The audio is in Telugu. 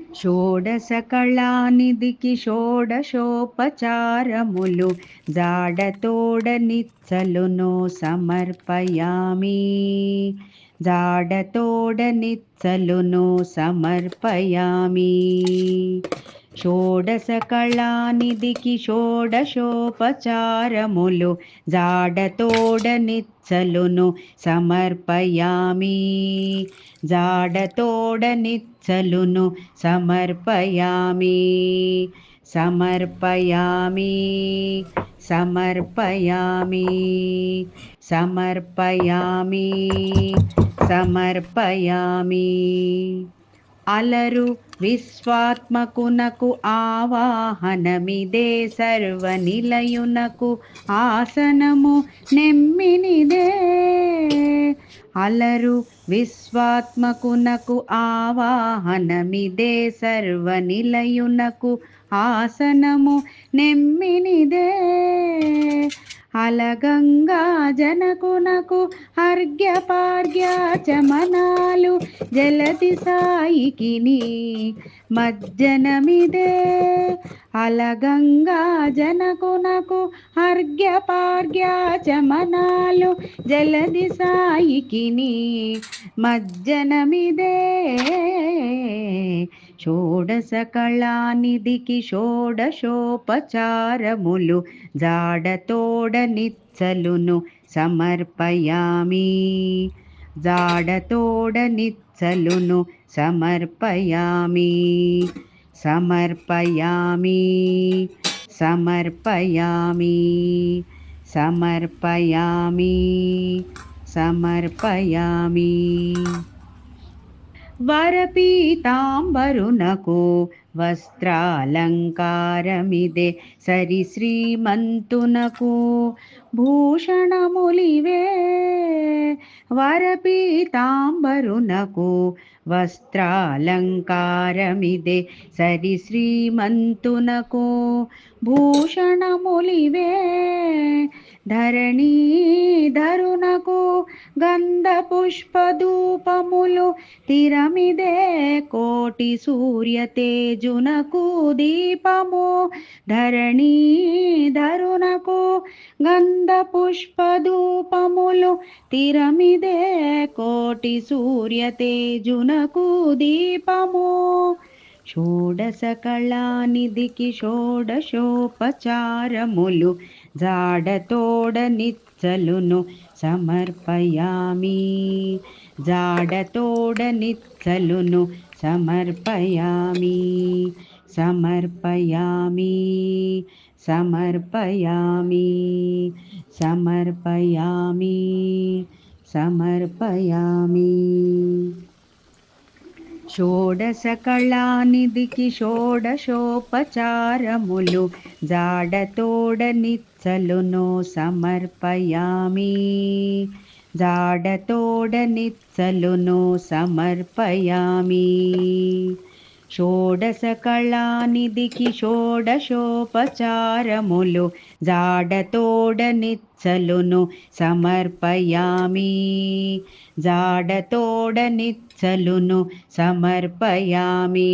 షోడశకళానిధికి షోడశోపచారములు జాడతోడనిచ్చలును సమర్పయామి. జాడతోడనిచ్చలును సమర్పయామి. షోడశకళానిధికి షోడశోపచారములు జాడతోడనిచ్చలును సమర్పయామి. జాడతోడనిచ్చలును సమర్పయామి. సమర్పయామి. సమర్పయామి. సమర్పయామి. సమర్పయామి. అలరు విశ్వాత్మకునకు ఆవాహనమిదే, సర్వనిలయునకు ఆసనము నెమ్మినిదే. అలరు విశ్వాత్మకునకు ఆవాహనమిదే, సర్వనిలయునకు ఆసనము నెమ్మినిదే. అలగంగా జనకునకు అర్ఘ్యపార్ఘ్యాచమనాలు జలతి సాయికిని మజ్జనమిదే. అలగంగా జనకునకు అర్ఘ్యపార్ఘ్యాచమనాలు జలది సాయికిని మజ్జనమిదే. షోడశకళానిధికి షోడశోపచారములు జాడతోడనిచ్చలును సమర్పయామి. జాడతోడనిచ్చలును సమర్పయామి. సమర్పయామి. సమర్పయామి. సమర్పయామి. సమర్పయామి. వరపీతాంబరునకు వస్త్రాలంకారమిదే, సరి శ్రీమంతునకు భూషణములివే. వరపీతాంబరునకు వస్త్రాలంకారమిదే, సరి శ్రీమంతునకు భూషణములివే. ధరణీధరునకు గంధ పుష్పధూపములు తిరమిదే, కోటి సూర్య తేజునకు దీపము. ధరణీధరునకు గంధ పుష్పధూపములు తిరమిదే, కోటి సూర్య తేజునకు దీపము. షోడశకళానిధికి షోడశోపచారములు జాడతోడనిచ్చలును సమర్పయామి. జాడతోడనిచ్చలును సమర్పయామి. సమర్పయామి. సమర్పయామి. సమర్పయామి. సమర్పయామి. షోడశకళానిధికి షోడశోపచారములు జాడతోడనిచ్చలును సమర్పయామి. జాడతోడనిచ్చలును సమర్పయామి. షోడశకళానిధికి షోడశోపచారములు జాడతోడనిచ్చలును సమర్పయామి. జాడతోడనిచ్చలును సమర్పయామి.